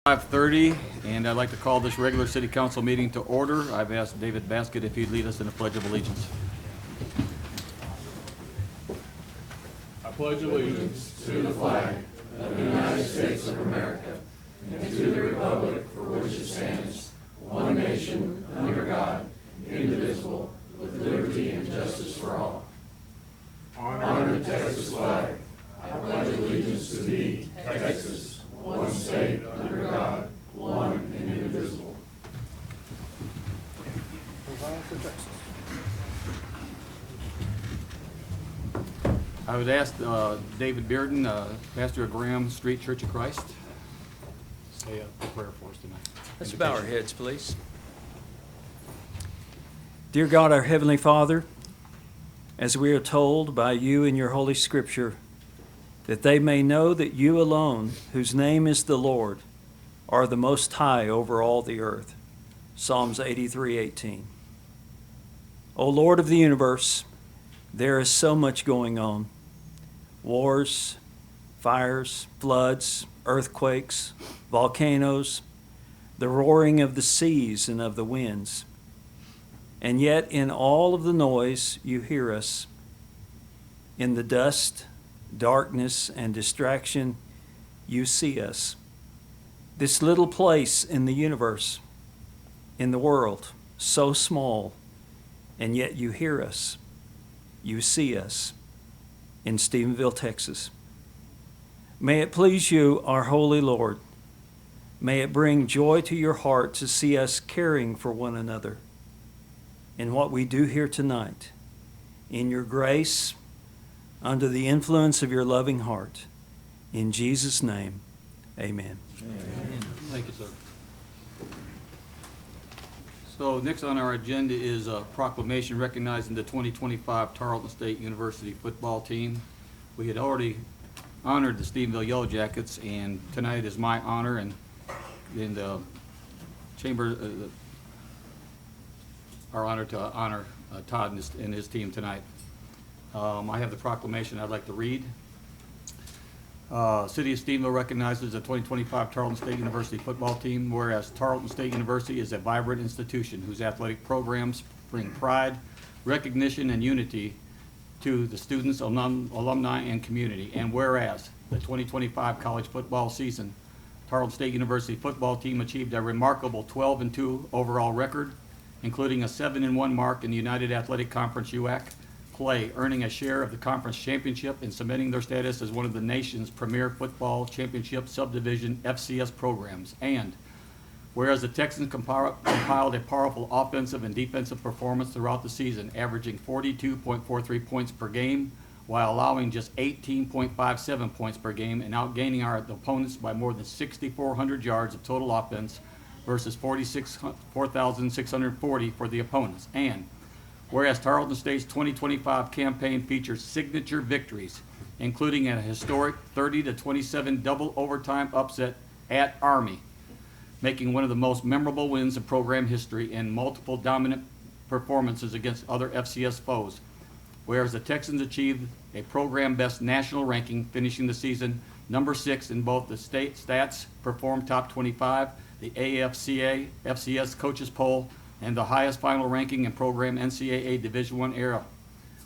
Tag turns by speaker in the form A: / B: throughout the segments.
A: 5:30, and I'd like to call this regular city council meeting to order. I've asked David Baskett if he'd lead us in the Pledge of Allegiance.
B: I pledge allegiance
A: I would ask David Bearden, pastor of Graham Street Church of Christ, say a prayer for us tonight.
C: Let's bow our heads, please. Dear God, our Heavenly Father, as we are told by you in your Holy Scripture, that they may know that you alone, whose name is the Lord, are the Most High over all the earth. Psalms 83:18. O Lord of the universe, there is so much going on. Wars, fires, floods, earthquakes, volcanoes, the roaring of the seas and of the winds. And yet in all of the noise you hear us. In the dust, darkness, and distraction you see us. This little place in the universe, in the world, so small, and yet you hear us. You see us in Stephenville, Texas. May it please you, our holy Lord. May it bring joy to your heart to see us caring for one another in what we do here tonight. In your grace, under the influence of your loving heart. In Jesus' name, amen.
A: Amen. Thank you, sir. So next on our agenda is a proclamation recognizing the 2025 Tarleton State University football team. We had already honored the Stephenville Yellow Jackets, and tonight is my honor and in the chamber, our honor to honor Todd and his team tonight. I have the proclamation I'd like to read. City of Stephenville recognizes the 2025 Tarleton State University football team, whereas Tarleton State University is a vibrant institution whose athletic programs bring pride, recognition, and unity to the students, alumni, and community. And whereas the 2025 college football season, Tarleton State University football team achieved a remarkable 12-2 overall record, including a 7-1 mark in the United Athletic Conference UAC play, earning a share of the conference championship and cementing their status as one of the nation's premier football championship subdivision FCS programs. And whereas the Texans compiled a powerful offensive and defensive performance throughout the season, averaging 42.43 points per game while allowing just 18.57 points per game and outgaining our opponents by more than 6,400 yards of total offense versus 4,640 for the opponents. And whereas Tarleton State's 2025 campaign features signature victories, including a historic 30-27 double overtime upset at Army, making one of the most memorable wins in program history, and multiple dominant performances against other FCS foes. Whereas the Texans achieved a program best national ranking, finishing the season number 6 in both the state stats, perform top 25, the AFCA FCS coaches poll, and the highest final ranking in program NCAA Division I era.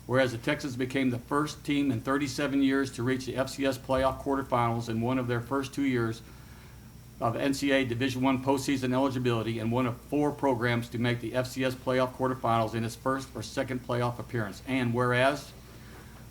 A: Whereas the Texans became the first team in 37 years to reach the FCS playoff quarterfinals in one of their first 2 years of NCAA Division I postseason eligibility, and one of 4 programs to make the FCS playoff quarterfinals in its first or second playoff appearance. And whereas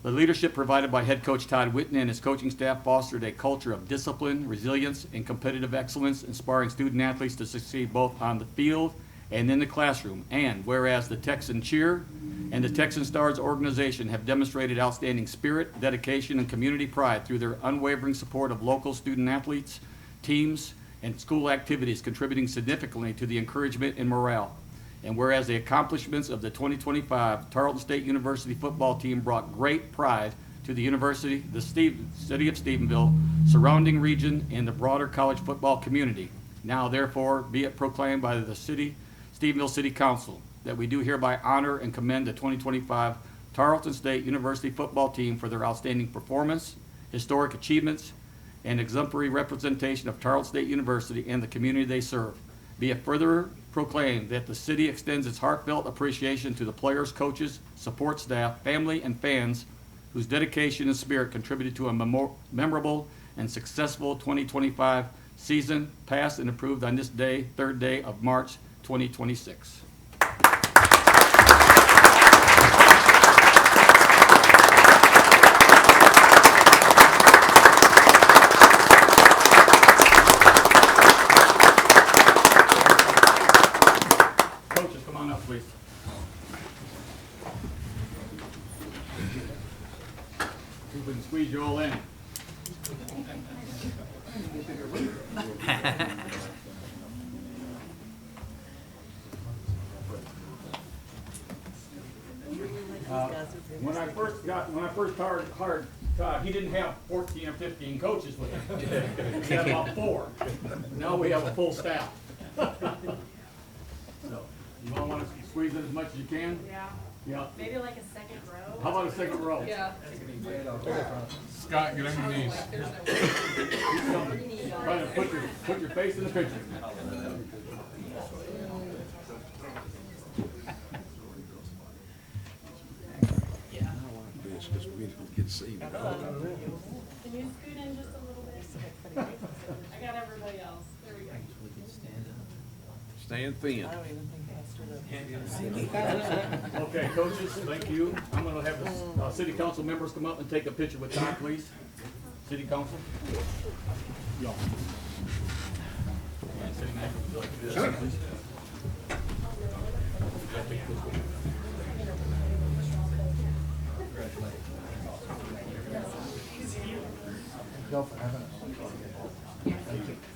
A: the leadership provided by head coach Todd Whitney and his coaching staff fostered a culture of discipline, resilience, and competitive excellence, inspiring student athletes to succeed both on the field and in the classroom. And whereas the Texan Cheer and the Texan Stars organization have demonstrated outstanding spirit, dedication, and community pride through their unwavering support of local student athletes, teams, and school activities, contributing significantly to the encouragement and morale. And whereas the accomplishments of the 2025 Tarleton State University football team brought great pride to the university, the city of Stephenville, surrounding region, and the broader college football community. Now therefore be it proclaimed by the Stephenville City Council that we do hereby honor and commend the 2025 Tarleton State University football team for their outstanding performance, historic achievements, and exemplary representation of Tarleton State University and the community they serve. Be it further proclaimed that the city extends its heartfelt appreciation to the players, coaches, support staff, family, and fans whose dedication and spirit contributed to a memorable and successful 2025 season, passed and approved on this day, 3rd day of March 2026. Coaches, come on up, please. See if we can squeeze you all in. When I first hired Todd, he didn't have 14 or 15 coaches with him. He had about 4. Now we have a full staff. So, you all want to squeeze in as much as you can?
D: Yeah,
A: Yeah.
D: maybe like a second row.
A: How about a second row?
D: Yeah.
B: Scott, get on your knees.
A: Try to put your face in the picture.
E: Because we don't get to see it.
D: Can you scoot in just a little bit? I got everybody else. There we go.
E: Stand thin.
A: Okay, coaches, thank you. I'm gonna have the city council members come up and take a picture with Todd, please. City council. Y'all. And city manager, would you like to do this, please?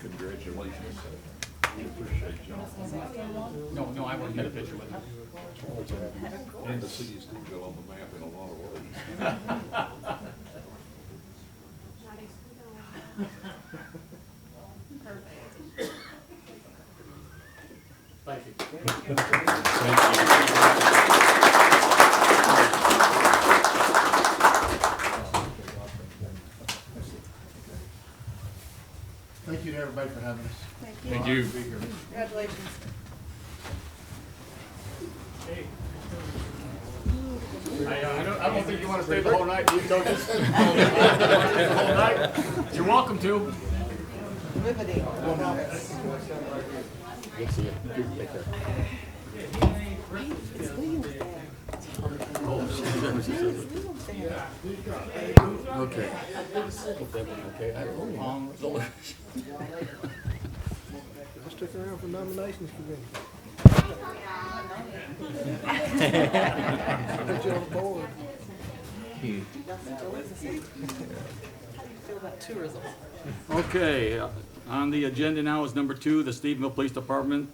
E: Congratulations. Appreciate y'all.
A: No, I want to get a picture with him.
E: And the city is going to go on the map in a lot of ways.
D: Perfect.
A: Thank you.
F: Thank you to everybody for having us.
B: Thank you.
D: Congratulations.
A: I don't think you want to stay the whole night, do you, coaches? The whole night? You're welcome to. Okay.
F: Stick around for nominations committee. Put you on the board.
A: Okay, on the agenda now is number 2, the Stephenville Police Department,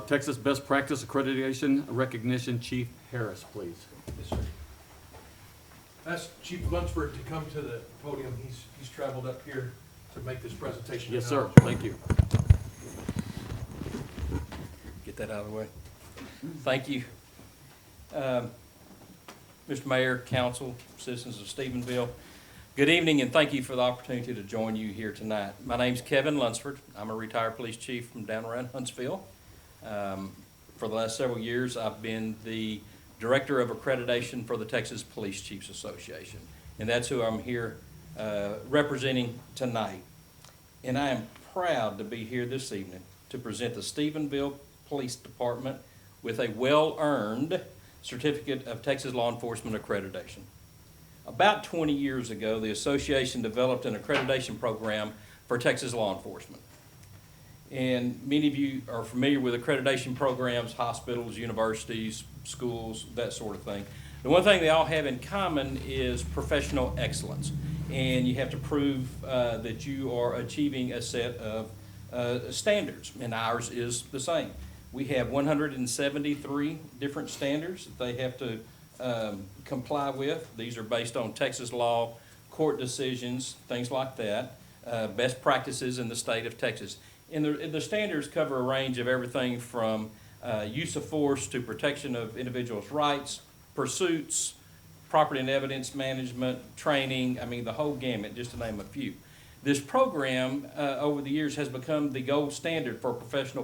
A: Texas Best Practice Accreditation Recognition. Chief Harris, please.
G: Yes, sir. Ask Chief Lunsford to come to the podium. He's traveled up here to make this presentation.
A: Yes, sir, thank you.
H: Get that out of the way. Thank you. Mr. Mayor, council, citizens of Stephenville, good evening and thank you for the opportunity to join you here tonight. My name's Kevin Lunsford. I'm a retired police chief from down around Huntsville. For the last several years, I've been the Director of Accreditation for the Texas Police Chiefs Association, and that's who I'm here representing tonight. And I am proud to be here this evening to present the Stephenville Police Department with a well-earned Certificate of Texas Law Enforcement Accreditation. About 20 years ago, the association developed an accreditation program for Texas law enforcement. And many of you are familiar with accreditation programs, hospitals, universities, schools, that sort of thing. The one thing they all have in common is professional excellence. And you have to prove that you are achieving a set of standards, and ours is the same. We have 173 different standards that they have to comply with. These are based on Texas law, court decisions, things like that, best practices in the state of Texas. And the standards cover a range of everything from use of force to protection of individuals' rights, pursuits, property and evidence management, training, I mean the whole gamut, just to name a few. This program, over the years, has become the gold standard for professional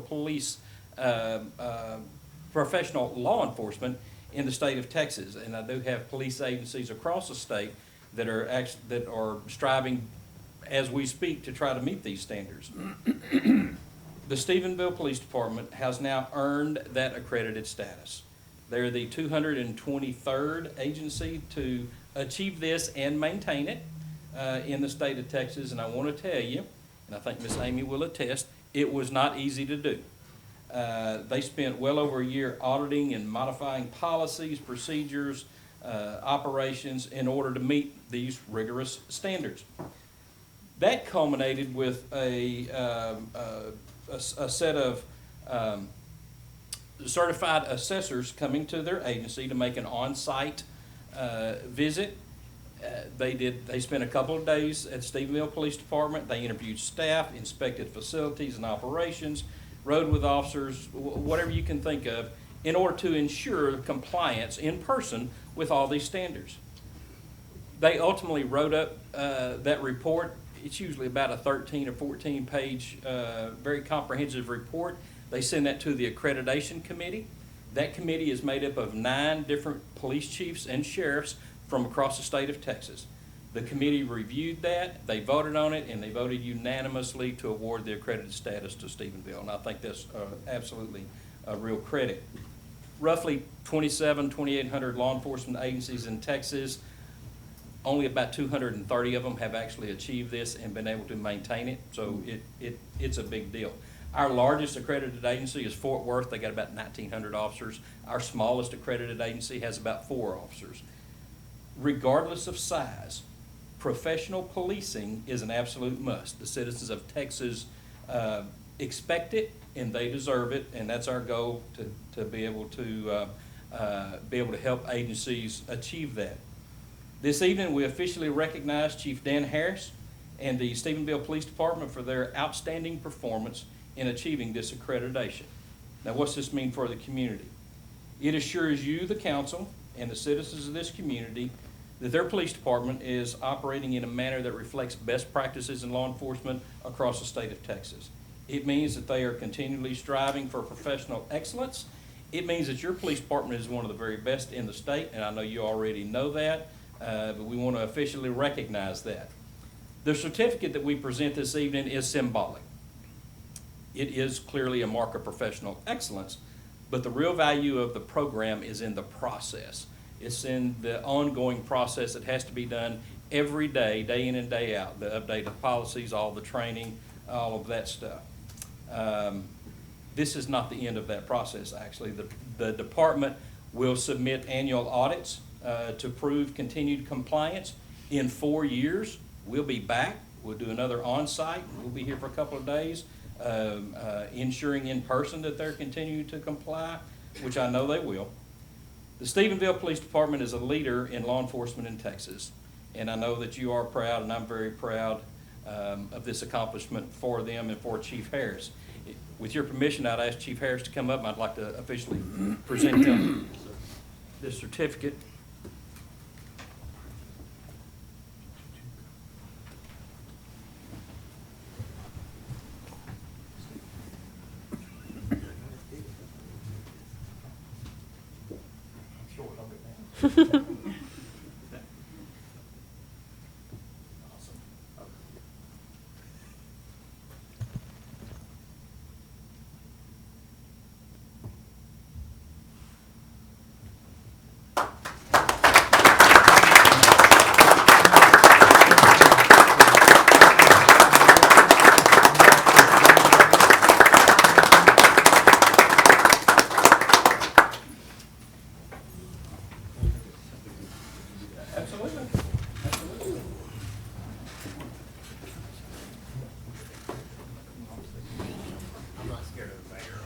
H: professional law enforcement in the state of Texas. And I do have police agencies across the state that are striving, as we speak, to try to meet these standards. The Stephenville Police Department has now earned that accredited status. They're the 223rd agency to achieve this and maintain it in the state of Texas. And I want to tell you, and I think Miss Amy will attest, it was not easy to do. They spent well over a year auditing and modifying policies, procedures, operations in order to meet these rigorous standards. That culminated with a set of certified assessors coming to their agency to make an on-site visit. They spent a couple of days at Stephenville Police Department. They interviewed staff, inspected facilities and operations, rode with officers, whatever you can think of, in order to ensure compliance in person with all these standards. They ultimately wrote up that report. It's usually about a 13 or 14 page, very comprehensive report. They send that to the accreditation committee. That committee is made up of 9 different police chiefs and sheriffs from across the state of Texas. The committee reviewed that, they voted on it, and they voted unanimously to award the accredited status to Stephenville. And I think that's absolutely a real credit. Roughly 2,800 law enforcement agencies in Texas. Only about 230 of them have actually achieved this and been able to maintain it, so it's a big deal. Our largest accredited agency is Fort Worth. They got about 1,900 officers. Our smallest accredited agency has about 4 officers. Regardless of size, professional policing is an absolute must. The citizens of Texas expect it, and they deserve it, and that's our goal to be able to help agencies achieve that. This evening, we officially recognize Chief Dan Harris and the Stephenville Police Department for their outstanding performance in achieving this accreditation. Now, what's this mean for the community? It assures you, the council, and the citizens of this community that their police department is operating in a manner that reflects best practices in law enforcement across the state of Texas. It means that they are continually striving for professional excellence. It means that your police department is one of the very best in the state, and I know you already know that. But we want to officially recognize that. The certificate that we present this evening is symbolic. It is clearly a mark of professional excellence, but the real value of the program is in the process. It's in the ongoing process that has to be done every day, day in and day out, the updated policies, all the training, all of that stuff. This is not the end of that process, actually. The department will submit annual audits to prove continued compliance. In 4 years, we'll be back. We'll do another on-site. We'll be here for a couple of days, ensuring in person that they're continuing to comply, which I know they will. The Stephenville Police Department is a leader in law enforcement in Texas, and I know that you are proud, and I'm very proud of this accomplishment for them and for Chief Harris. With your permission, I'd ask Chief Harris to come up, and I'd like to officially present him this certificate. Absolutely. Absolutely.
F: I'm not scared of the mayor.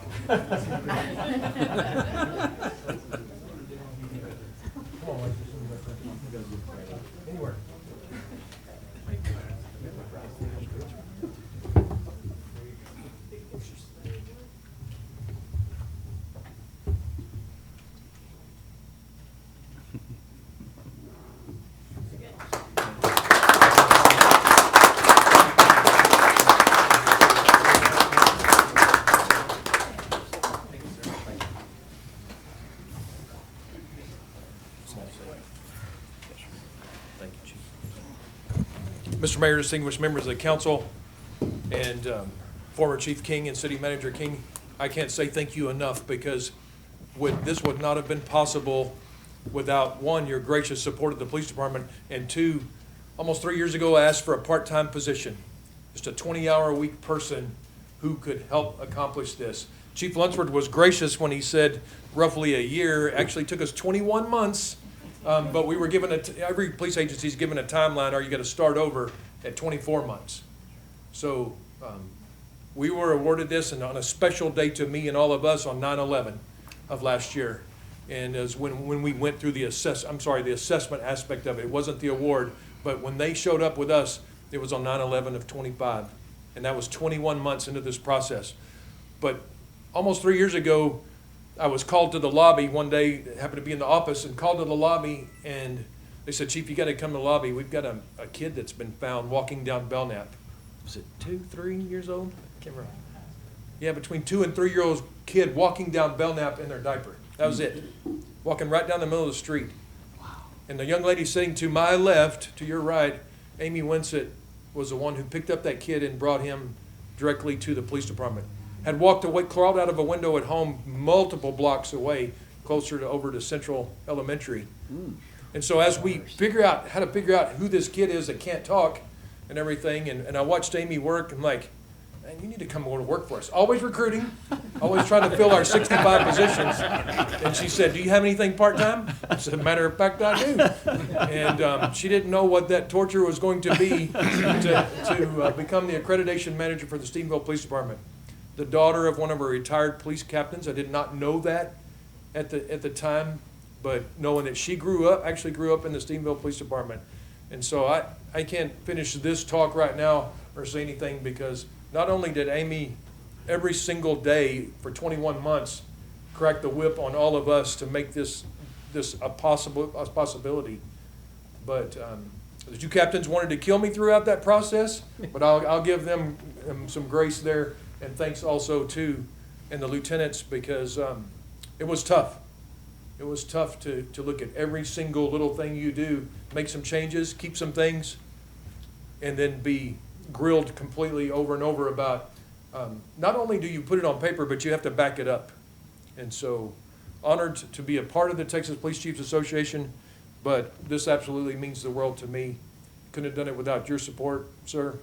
G: Anywhere.
H: Thank you, Chief.
G: Mr. Mayor, distinguished members of the council, and former Chief King and City Manager King, I can't say thank you enough, because this would not have been possible without, one, your gracious support of the police department, and two, almost 3 years ago, I asked for a part-time position, just a 20-hour-a-week person who could help accomplish this. Chief Lunsford was gracious when he said roughly a year. Actually took us 21 months, but we were given every police agency is given a timeline. Are you going to start over at 24 months? So we were awarded this, and on a special day to me and all of us on 9/11 of last year. And as when we went through the assessment aspect of it, it wasn't the award, but when they showed up with us, it was on 9/11 of 25, and that was 21 months into this process. But almost 3 years ago, I was called to the lobby one day, happened to be in the office, and called to the lobby, and they said, Chief, you got to come to the lobby. We've got a kid that's been found walking down Belknap. Was it 2, 3 years old? I can't remember. Yeah, between 2 and 3 year old kid walking down Belknap in their diaper. That was it. Walking right down the middle of the street. And the young lady sitting to my left, to your right, Amy Winsett, was the one who picked up that kid and brought him directly to the police department. Had walked away, crawled out of a window at home multiple blocks away, closer to over to Central Elementary. And so as we figure out how to figure out who this kid is that can't talk and everything, and I watched Amy work, I'm like, man, you need to come over to work for us. Always recruiting, always trying to fill our 65 positions. And she said, do you have anything part-time? I said, matter of fact, I do. And she didn't know what that torture was going to be to become the accreditation manager for the Stephenville Police Department. The daughter of one of our retired police captains. I did not know that at the time, but knowing that she actually grew up in the Stephenville Police Department. And so I can't finish this talk right now or say anything, because not only did Amy every single day for 21 months crack the whip on all of us to make this a possibility, but the two captains wanted to kill me throughout that process, but I'll give them some grace there. And thanks also to the lieutenants, because it was tough. It was tough to look at every single little thing you do, make some changes, keep some things, and then be grilled completely over and over about not only do you put it on paper, but you have to back it up. And so honored to be a part of the Texas Police Chiefs Association, but this absolutely means the world to me. Couldn't have done it without your support, sir,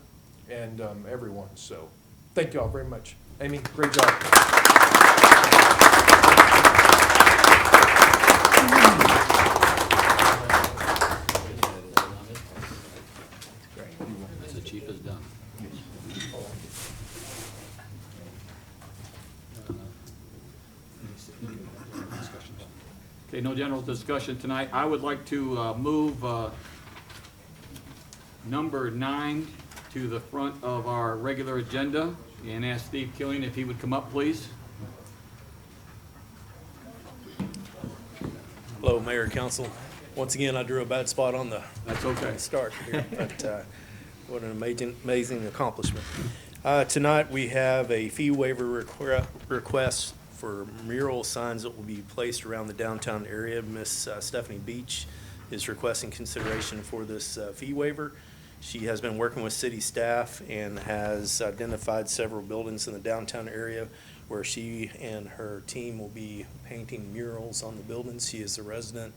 G: and everyone. So thank you all very much. Amy, great job.
A: The chief is done. Okay, no general discussion tonight. I would like to move number 9 to the front of our regular agenda and ask Steve Killian if he would come up, please.
F: Hello, Mayor, Council. Once again, I drew a bad spot on the
A: That's okay.
F: start here, but what an amazing accomplishment. Tonight, we have a fee waiver request for mural signs that will be placed around the downtown area. Miss Stephanie Beach is requesting consideration for this fee waiver. She has been working with city staff and has identified several buildings in the downtown area where she and her team will be painting murals on the buildings. She is a resident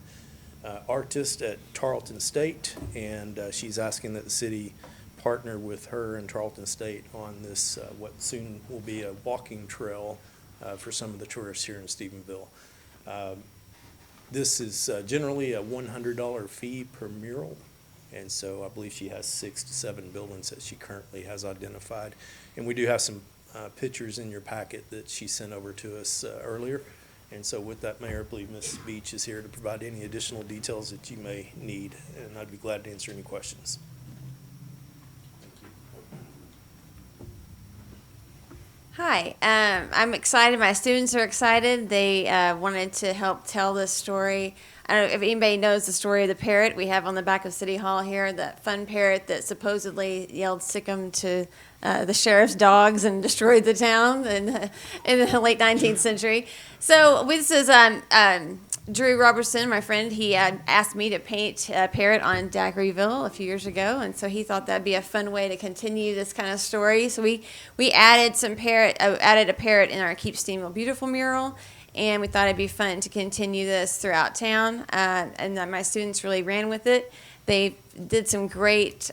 F: artist at Tarleton State, and she's asking that the city partner with her and Tarleton State on this, what soon will be a walking trail for some of the tourists here in Stephenville. This is generally a $100 fee per mural. And so I believe she has 6 to 7 buildings that she currently has identified. And we do have some pictures in your packet that she sent over to us earlier. And so with that, Mayor, I believe Ms. Beach is here to provide any additional details that you may need, and I'd be glad to answer any questions.
I: Hi, I'm excited. My students are excited. They wanted to help tell this story. I don't know if anybody knows the story of the parrot we have on the back of City Hall here, that fun parrot that supposedly yelled "sick 'em" to the sheriff's dogs and destroyed the town in the late 19th century. So this is Drew Robertson, my friend, he had asked me to paint a parrot on Daggeryville a few years ago, and so he thought that'd be a fun way to continue this kind of story. So we added added a parrot in our Keep Steamville Beautiful mural, and we thought it'd be fun to continue this throughout town. And my students really ran with it. They did some great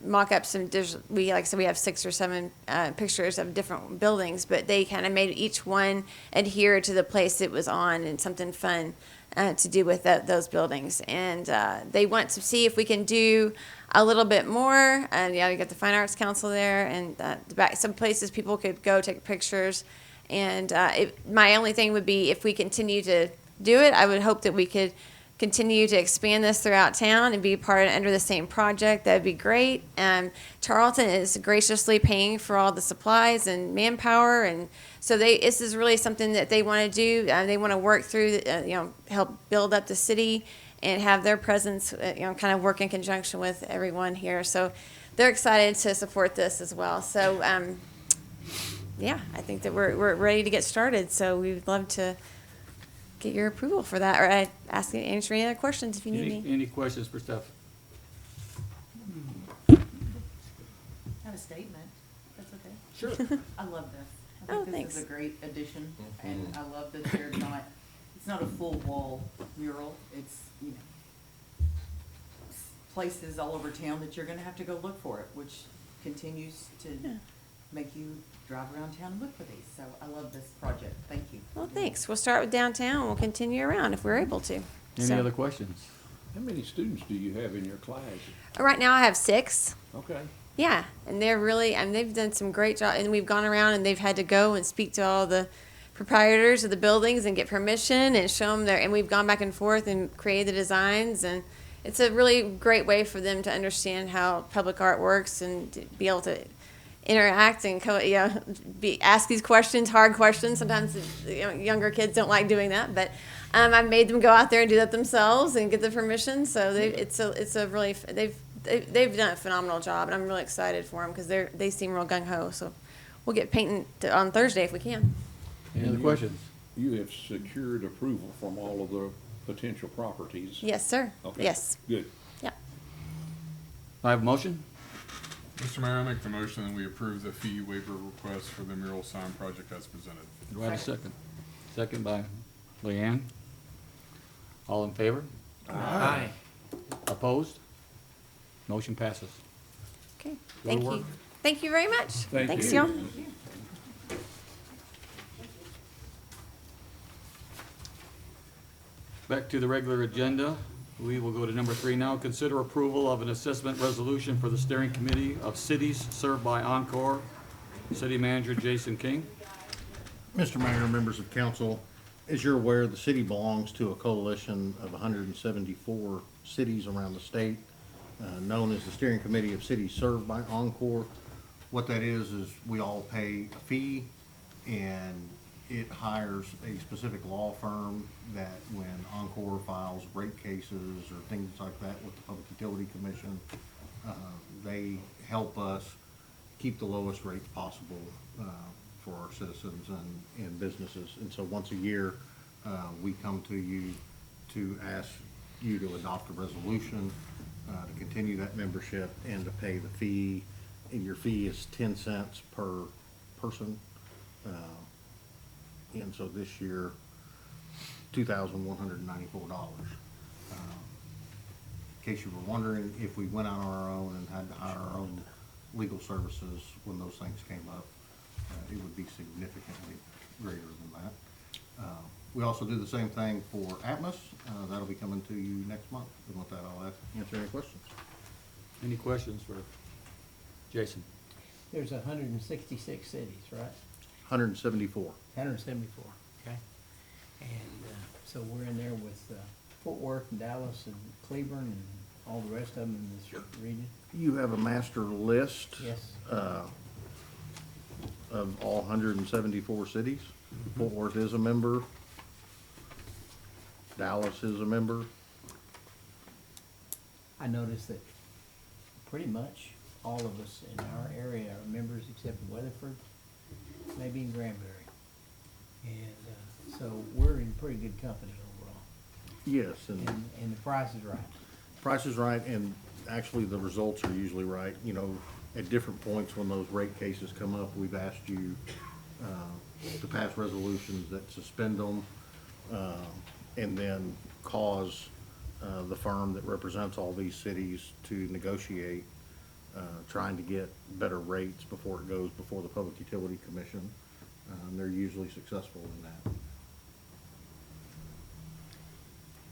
I: mock-ups, and we have 6 or 7 pictures of different buildings, but they kind of made each one adhere to the place it was on and something fun to do with those buildings. And they want to see if we can do a little bit more. We got the Fine Arts Council there, and some places people could go take pictures. And my only thing would be, if we continue to do it, I would hope that we could continue to expand this throughout town and be under the same project. That'd be great. Tarleton is graciously paying for all the supplies and manpower, and so this is really something that they want to do. They want to work through, help build up the city and have their presence, kind of work in conjunction with everyone here. So they're excited to support this as well. So yeah, I think that we're ready to get started. So we would love to get your approval for that, or answer any other questions if you need me.
A: Any questions for Steph?
J: I have a statement. That's okay.
A: Sure.
J: I love this. I
I: Oh,
J: think this
I: thanks.
J: is a great addition, and I love that they're not, it's not a full wall mural. It's, places all over town that you're gonna have to go look for it, which continues to make you drive around town and look for these. So I love this project. Thank you.
I: Well, thanks. We'll start with downtown. We'll continue around if we're able to.
A: Any other questions?
E: How many students do you have in your class?
I: Right now I have 6.
E: Okay.
I: Yeah, and they're really, they've done some great job, and we've gone around and they've had to go and speak to all the proprietors of the buildings and get permission and show them and we've gone back and forth and created the designs, and it's a really great way for them to understand how public art works and to be able to interact and ask these questions, hard questions. Sometimes younger kids don't like doing that, but I've made them go out there and do that themselves and get the permission. So they've done a phenomenal job, and I'm really excited for them because they seem real gung ho. So we'll get painting on Thursday if we can.
A: Any other questions?
E: You have secured approval from all of the potential properties?
I: Yes, sir.
E: Okay.
I: Yes.
E: Good.
I: Yeah.
A: I have a motion.
B: Mr. Mayor, I make the motion that we approve the fee waiver request for the mural sign project as presented.
A: Do I have a second? Second by Leanne. All in favor?
C: Aye.
A: Opposed? Motion passes.
I: Okay.
A: Good
I: Thank
A: work.
I: you. Thank you very much.
A: Thank
I: Thanks,
A: you.
I: y'all.
A: Back to the regular agenda. We will go to number 3 now. Consider approval of an assessment resolution for the steering committee of cities served by Encore. City Manager Jason King.
K: Mr. Mayor, members of council, as you're aware, the city belongs to a coalition of 174 cities around the state, known as the Steering Committee of Cities Served by Encore. What that is we all pay a fee, and it hires a specific law firm that when Encore files rate cases or things like that with the Public Utility Commission, they help us keep the lowest rates possible for our citizens and businesses. And so once a year, we come to you to ask you to adopt a resolution to continue that membership and to pay the fee. And your fee is 10 cents per person. And so this year, $2,194. In case you were wondering, if we went on our own and had to hire our own legal services when those things came up, it would be significantly greater than that. We also do the same thing for Atmos. That'll be coming to you next month. And with that, I'll answer any questions.
A: Any questions for Jason?
L: There's 166 cities, right?
K: 174.
L: 174, okay? And so we're in there with Fort Worth and Dallas and Cleveland and all the rest of them in this region?
K: You have a master list.
L: Yes.
K: Of all 174 cities. Fort Worth is a member. Dallas is a member.
L: I noticed that pretty much all of us in our area are members except Weatherford, maybe in Granbury. And so we're in pretty good company overall.
K: Yes, and
L: and the price is right.
K: price is right, and actually the results are usually right. You know, at different points when those rate cases come up, we've asked you to pass resolutions that suspend them, and then cause the firm that represents all these cities to negotiate, trying to get better rates before it goes before the Public Utility Commission. They're usually successful in that.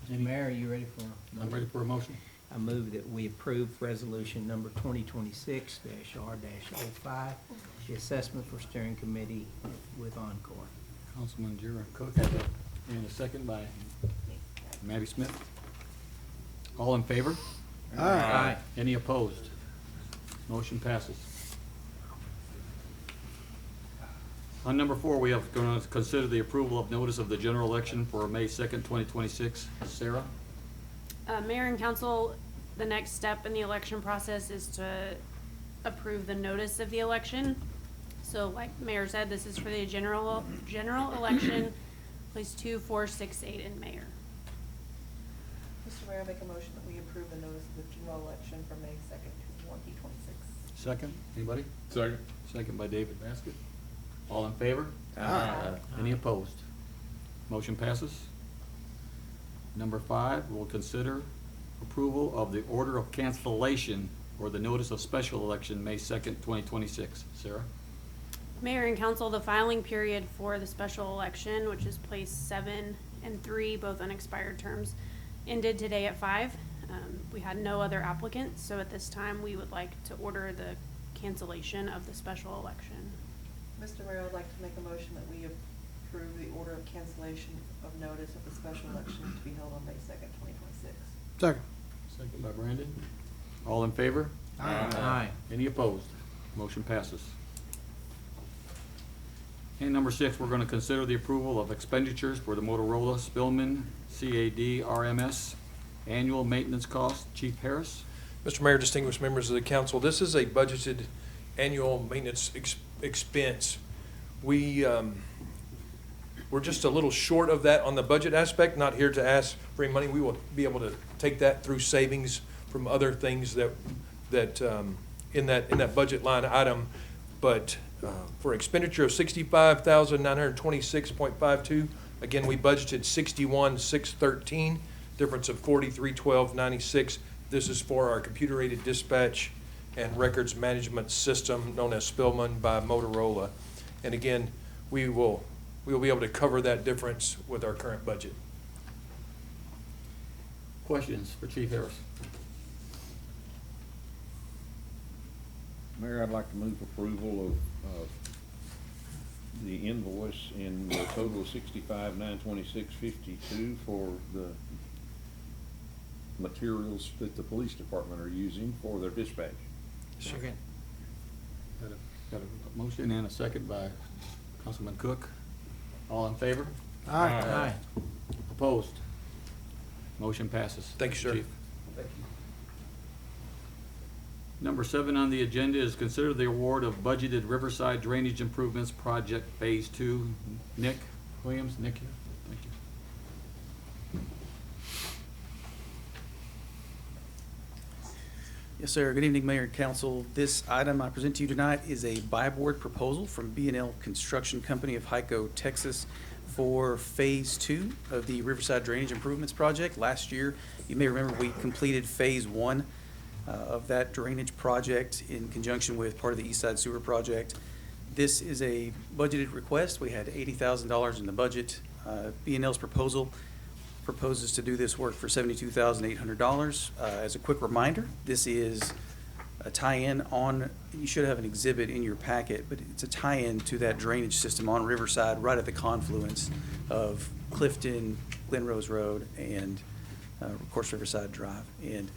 L: Mr. Mayor, are you ready for?
A: I'm ready for a motion.
L: I move that we approve resolution number 2026-R-05, the assessment for steering committee with Encore.
A: Councilman Jira Cook, and a second by Maddie Smith. All in favor?
L: Aye.
A: Any opposed? Motion passes. On number 4, we have going to consider the approval of notice of the general election for May 2nd, 2026. Sarah?
D: Mayor and council, the next step in the election process is to approve the notice of the election. So like Mayor said, this is for the general election, place 2, 4, 6, 8, and mayor.
J: Mr. Mayor, I make a motion that we approve the notice of the general election for May 2nd, 2026.
A: Second, anybody?
B: Second.
A: Second by David Basket. All in favor?
B: Aye.
A: Any opposed? Motion passes. Number 5, we'll consider approval of the order of cancellation or the notice of special election, May 2nd, 2026. Sarah?
D: Mayor and council, the filing period for the special election, which is place 7 and 3, both unexpired terms, ended today at 5. We had no other applicants, so at this time, we would like to order the cancellation of the special election.
J: Mr. Mayor, I'd like to make a motion that we approve the order of cancellation of notice of the special election to be held on May 2nd, 2026.
L: Second.
A: Second by Brandon. All in favor?
L: Aye.
A: Any opposed? Motion passes. And number 6, we're going to consider the approval of expenditures for the Motorola Spillman CAD RMS annual maintenance cost. Chief Harris?
G: Mr. Mayor, distinguished members of the council, this is a budgeted annual maintenance expense. We're just a little short of that on the budget aspect, not here to ask for any money. We will be able to take that through savings from other things that in that budget line item. But for expenditure of $65,926.52, again, we budgeted $61,613, difference of $43,1296. This is for our computer-aided dispatch and records management system known as Spillman by Motorola. And again, we will be able to cover that difference with our current budget.
A: Questions for Chief Harris?
E: Mayor, I'd like to move approval of the invoice in the total of $65,926.52 for the materials that the police department are using for their dispatch.
L: Second.
A: Got a motion and a second by Councilman Cook. All in favor?
L: Aye.
A: Opposed? Motion passes.
G: Thank you, sir.
A: Chief. Number 7 on the agenda is consider the award of budgeted Riverside Drainage Improvements Project Phase 2. Nick Williams, Nick here. Thank you.
M: Yes, sir. Good evening, Mayor and Council. This item I present to you tonight is a buy-board proposal from B&L Construction Company of Hyco, Texas for Phase 2 of the Riverside Drainage Improvements Project. Last year, you may remember we completed Phase 1 of that drainage project in conjunction with part of the East Side Sewer Project. This is a budgeted request. We had $80,000 in the budget. B&L's proposal proposes to do this work for $72,800. As a quick reminder, this is a tie-in on, you should have an exhibit in your packet, but it's a tie-in to that drainage system on Riverside right at the confluence of Clifton, Glen Rose Road, and of course Riverside Drive. And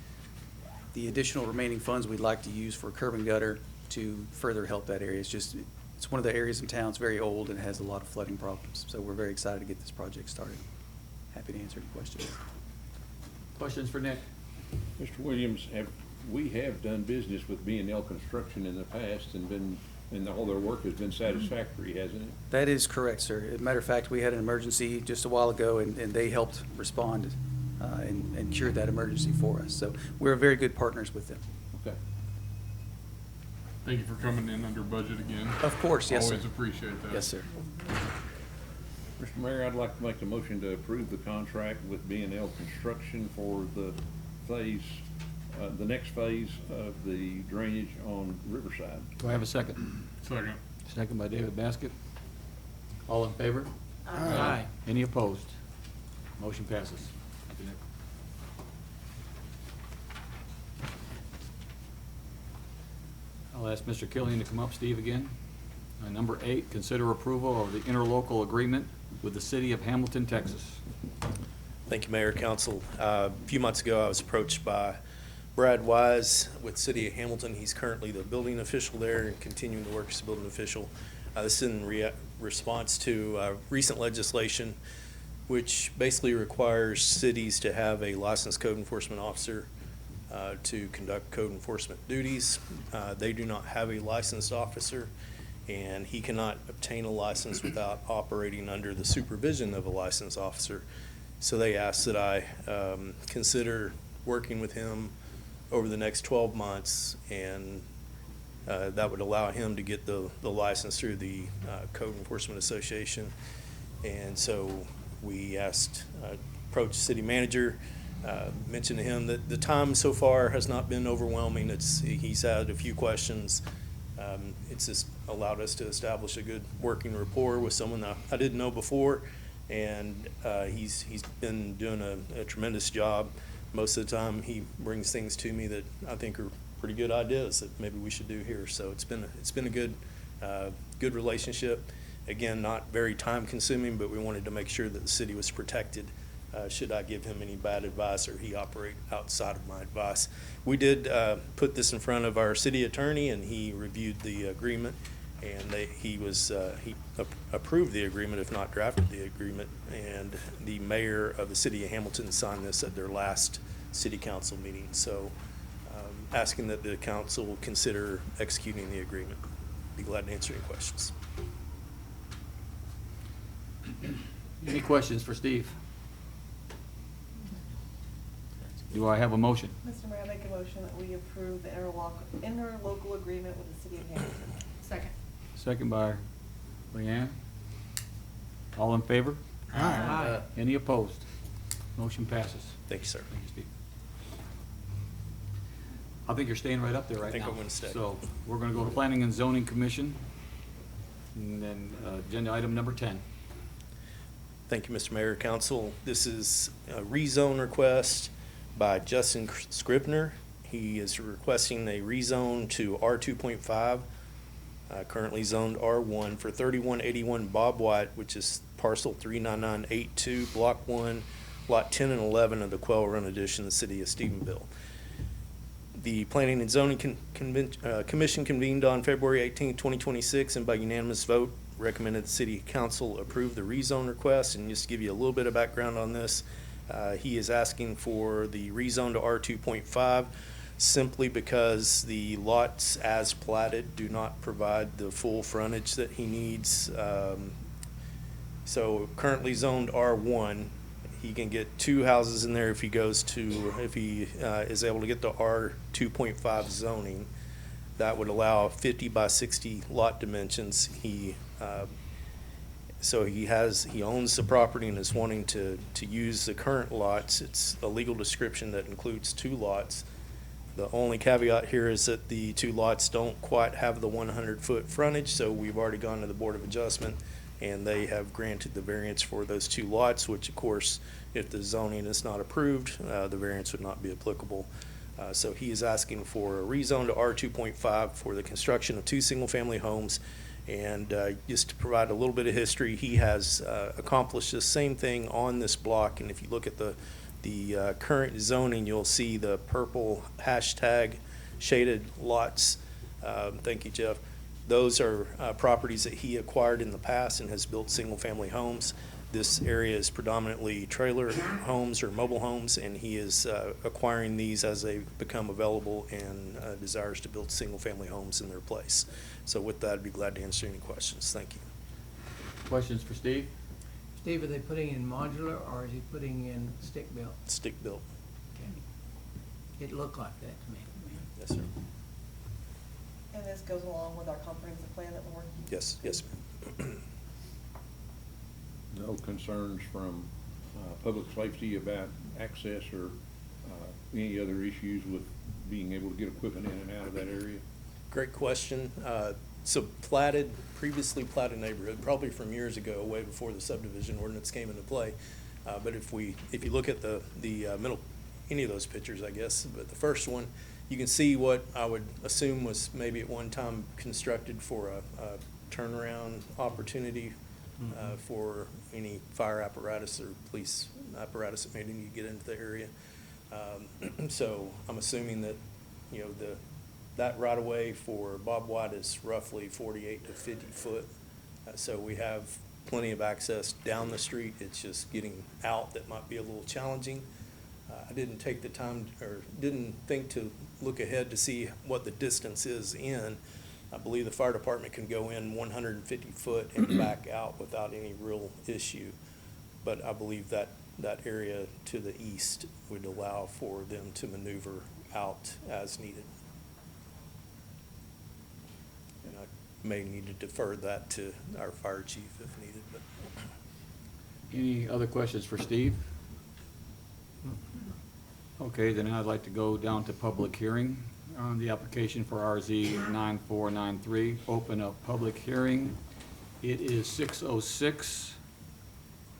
M: the additional remaining funds we'd like to use for curb and gutter to further help that area. It's one of the areas in town, it's very old and has a lot of flooding problems. So we're very excited to get this project started. Happy to answer any questions.
A: Questions for Nick?
E: Mr. Williams, we have done business with B&L Construction in the past and all their work has been satisfactory, hasn't it?
M: That is correct, sir. As a matter of fact, we had an emergency just a while ago and they helped respond and cured that emergency for us. So we're very good partners with them.
E: Okay.
B: Thank you for coming in under budget again.
M: Of course, yes, sir.
B: Always appreciate that.
M: Yes, sir.
E: Mr. Mayor, I'd like to make the motion to approve the contract with B&L Construction for the phase, the next phase of the drainage on Riverside.
A: Do I have a second?
B: Second.
A: Second by David Basket. All in favor?
L: Aye.
A: Any opposed? Motion passes. Thank you, Nick. I'll ask Mr. Killian to come up, Steve, again. Number 8, consider approval of the interlocal agreement with the city of Hamilton, Texas.
F: Thank you, Mayor, Council. A few months ago, I was approached by Brad Wise with City of Hamilton. He's currently the building official there and continuing to work as a building official. This is in response to recent legislation which basically requires cities to have a licensed code enforcement officer to conduct code enforcement duties. They do not have a licensed officer, and he cannot obtain a license without operating under the supervision of a licensed officer. So they asked that I consider working with him over the next 12 months, and that would allow him to get the license through the Code Enforcement Association. And so we approached the city manager, mentioned to him that the time so far has not been overwhelming. He's had a few questions. It's just allowed us to establish a good working rapport with someone that I didn't know before, and he's been doing a tremendous job. Most of the time, he brings things to me that I think are pretty good ideas that maybe we should do here. So it's been a good relationship. Again, not very time consuming, but we wanted to make sure that the city was protected should I give him any bad advice or he operate outside of my advice. We did put this in front of our city attorney, and he reviewed the agreement, and he approved the agreement, if not drafted the agreement, and the mayor of the city of Hamilton signed this at their last city council meeting. So asking that the council consider executing the agreement. Be glad to answer any questions.
A: Any questions for Steve? Do I have a motion?
N: Mr. Mayor, I make a motion that we approve the interlocal agreement with the city of Hamilton.
J: Second.
A: Second by Leanne. All in favor?
L: Aye.
A: Any opposed? Motion passes.
F: Thank you, sir.
A: Thank you, Steve. I think you're staying right up there right now.
F: I think I'm gonna stay.
A: So we're gonna go to Planning and Zoning Commission, and then agenda item number 10.
F: Thank you, Mr. Mayor, Council. This is a rezone request by Justin Scribner. He is requesting a rezone to R2.5, currently zoned R1 for 3181 Bob White, which is parcel 39982, block 1, lot 10 and 11 of the Quail Run Addition, the city of Stephenville. The Planning and Zoning Commission convened on February 18, 2026, and by unanimous vote recommended the city council approve the rezone request. And just to give you a little bit of background on this, he is asking for the rezone to R2.5 simply because the lots as platted do not provide the full frontage that he needs. So currently zoned R1, he can get 2 houses in there if he is able to get the R2.5 zoning. That would allow 50 by 60 lot dimensions. So he owns the property and is wanting to use the current lots. It's a legal description that includes 2 lots. The only caveat here is that the 2 lots don't quite have the 100-foot frontage, so we've already gone to the Board of Adjustment, and they have granted the variance for those 2 lots, which of course, if the zoning is not approved, the variance would not be applicable. So he is asking for a rezone to R2.5 for the construction of 2 single-family homes. And just to provide a little bit of history, he has accomplished the same thing on this block. And if you look at the current zoning, you'll see the purple hashtag shaded lots. Thank you, Jeff. Those are properties that he acquired in the past and has built single-family homes. This area is predominantly trailer homes or mobile homes, and he is acquiring these as they become available and desires to build single-family homes in their place. So with that, I'd be glad to answer any questions. Thank you.
A: Questions for Steve?
L: Steve, are they putting in modular or is he putting in stick-built?
F: Stick-built.
L: Okay. It looked like that to me.
F: Yes, sir.
N: And this goes along with our comprehensive plan that we're working.
F: Yes, yes, ma'am.
E: No concerns from public safety about access or any other issues with being able to get equipment in and out of that area?
F: Great question. So previously platted neighborhood, probably from years ago, way before the subdivision ordinance came into play. But if you look at the middle, any of those pictures, I guess, but the first one, you can see what I would assume was maybe at one time constructed for a turnaround opportunity for any fire apparatus or police apparatus that may need to get into the area. So I'm assuming that, you know, that right of way for Bob White is roughly 48 to 50 foot. So we have plenty of access down the street. It's just getting out that might be a little challenging. I didn't take the time or didn't think to look ahead to see what the distance is in. I believe the fire department can go in 150 foot and back out without any real issue. But I believe that area to the east would allow for them to maneuver out as needed. And I may need to defer that to our fire chief if needed, but.
A: Any other questions for Steve? Okay, then I'd like to go down to public hearing on the application for RZ 9493. Open up public hearing. It is 6:06.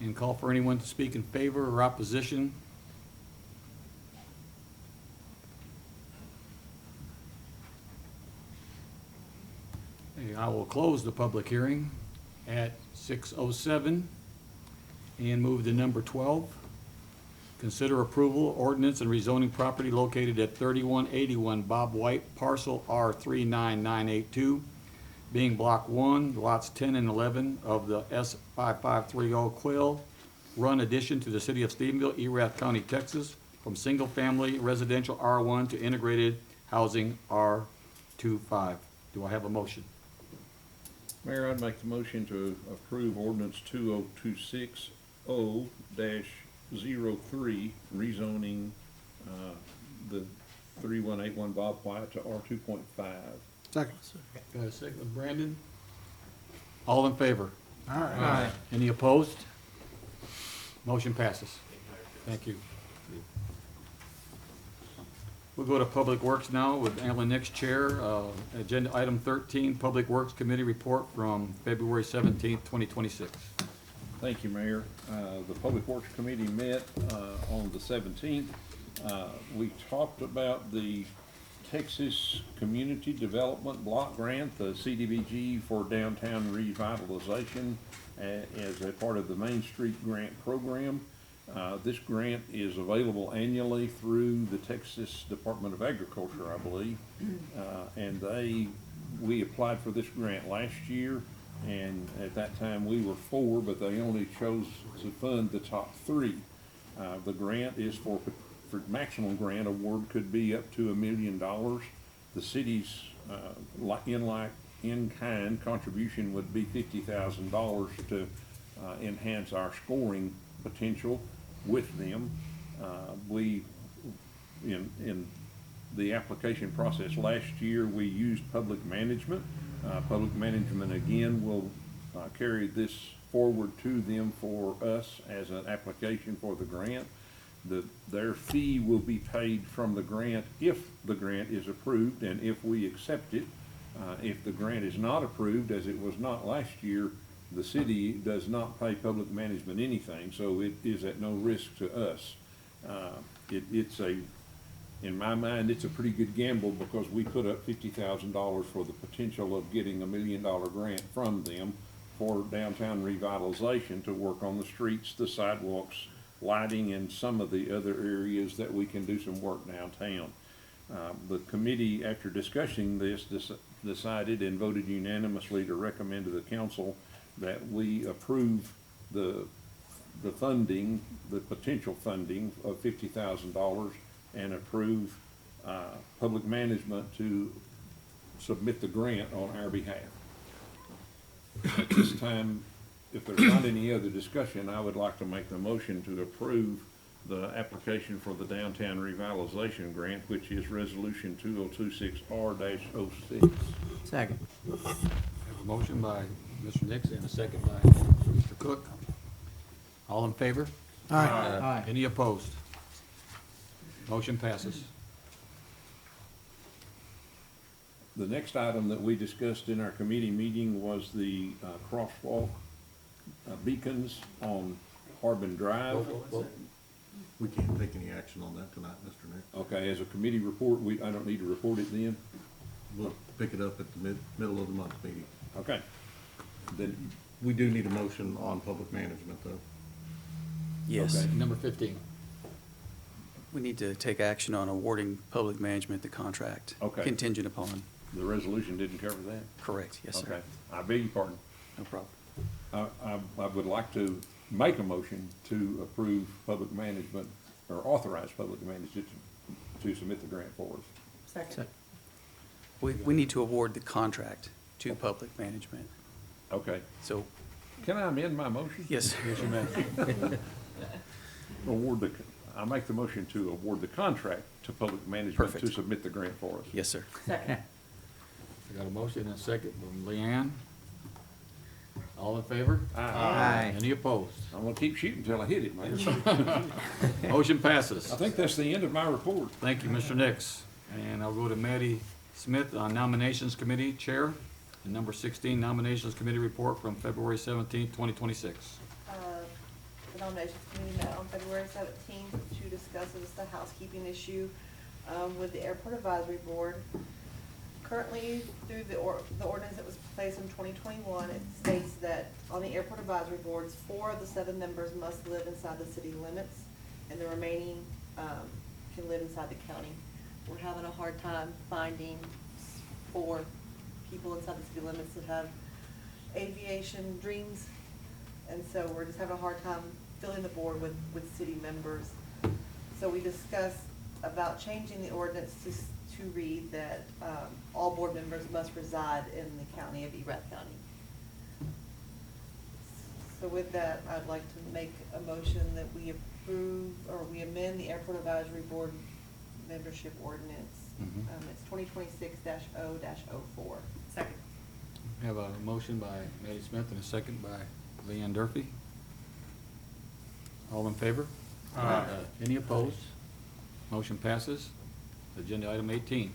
A: And call for anyone to speak in favor or opposition. Okay, I will close the public hearing at 6:07 and move to number 12. Consider approval, ordinance, and rezoning property located at 3181 Bob White, parcel R39982, being Block 1, lots 10 and 11 of the S5530 Quill Run addition to the city of Stephenville, Erath County, Texas, from single-family residential R1 to integrated housing R25. Do I have a motion?
E: Mayor, I'd make the motion to approve ordinance 2020-03, rezoning the 3181 Bob White to R2.5.
A: Second. Got a second with Brandon? All in favor?
L: Aye.
A: Any opposed? Motion passes. Thank you. We'll go to Public Works now with Alan Nix, Chair. Agenda item 13, Public Works Committee Report from February 17th, 2026.
E: Thank you, Mayor. The Public Works Committee met on the 17th. We talked about the Texas Community Development Block Grant, the CDBG for downtown revitalization as a part of the Main Street Grant Program. This grant is available annually through the Texas Department of Agriculture, I believe. And we applied for this grant last year, and at that time we were 4, but they only chose to fund the top 3. The grant is for maximum grant award could be up to $1 million. The city's in-kind contribution would be $50,000 to enhance our scoring potential with them. In the application process last year, we used Public Management. Public Management again will carry this forward to them for us as an application for the grant. Their fee will be paid from the grant if the grant is approved and if we accept it. If the grant is not approved, as it was not last year, the city does not pay Public Management anything, so it is at no risk to us. In my mind, it's a pretty good gamble because we put up $50,000 for the potential of getting $1 million grant from them for downtown revitalization to work on the streets, the sidewalks, lighting, and some of the other areas that we can do some work downtown. The committee, after discussing this, decided and voted unanimously to recommend to the council that we approve the funding, the potential funding of $50,000, and approve Public Management to submit the grant on our behalf. At this time, if there's not any other discussion, I would like to make the motion to approve the application for the downtown revitalization grant, which is resolution 2026R-06.
L: Second.
A: Have a motion by Mr. Nix and a second by Mr. Cook. All in favor?
L: Aye.
A: Any opposed? Motion passes.
E: The next item that we discussed in our committee meeting was the crosswalk beacons on Harbin Drive.
K: We can't take any action on that tonight, Mr. Nick.
E: Okay, as a committee report, I don't need to report it then?
K: We'll pick it up at the middle of the month meeting.
E: Okay. Then,
K: We do need a motion on public management, though.
M: Yes.
E: Okay.
A: Number 15.
M: We need to take action on awarding public management the contract.
E: Okay.
M: Contingent upon.
E: the resolution didn't cover that?
M: Correct, yes, sir.
E: Okay, I beg your pardon.
M: No problem.
E: I would like to make a motion to approve public management, or authorize public management to submit the grant for us.
J: Second.
M: We need to award the contract to public management.
E: Okay,
M: So,
E: can I amend my motion?
M: yes.
A: Yes, you may.
E: I make the motion to award the contract to public management
M: Perfect.
E: to submit the grant for us.
M: Yes, sir.
J: Second.
A: I got a motion and a second from Leanne. All in favor?
L: Aye.
A: Any opposed?
E: I'm gonna keep shooting until I hit it, man.
A: Motion passes.
E: I think that's the end of my report.
A: Thank you, Mr. Nix. And I'll go to Maddie Smith on Nominations Committee Chair. And number 16, Nominations Committee Report from February 17th, 2026.
N: The nominations committee met on February 17th to discuss just a housekeeping issue with the Airport Advisory Board. Currently, through the ordinance that was placed in 2021, it states that on the Airport Advisory Boards, 4 of the 7 members must live inside the city limits, and the remaining can live inside the county. We're having a hard time finding 4 people inside the city limits that have aviation dreams, and so we're just having a hard time filling the board with city members. So we discussed about changing the ordinance to read that all board members must reside in the county of Erath County. So with that, I'd like to make a motion that we approve, or we amend the Airport Advisory Board membership ordinance. It's 2026-0-04.
J: Second.
A: We have a motion by Maddie Smith and a second by Leanne Durfee. All in favor? Any opposed? Motion passes. Agenda item 18.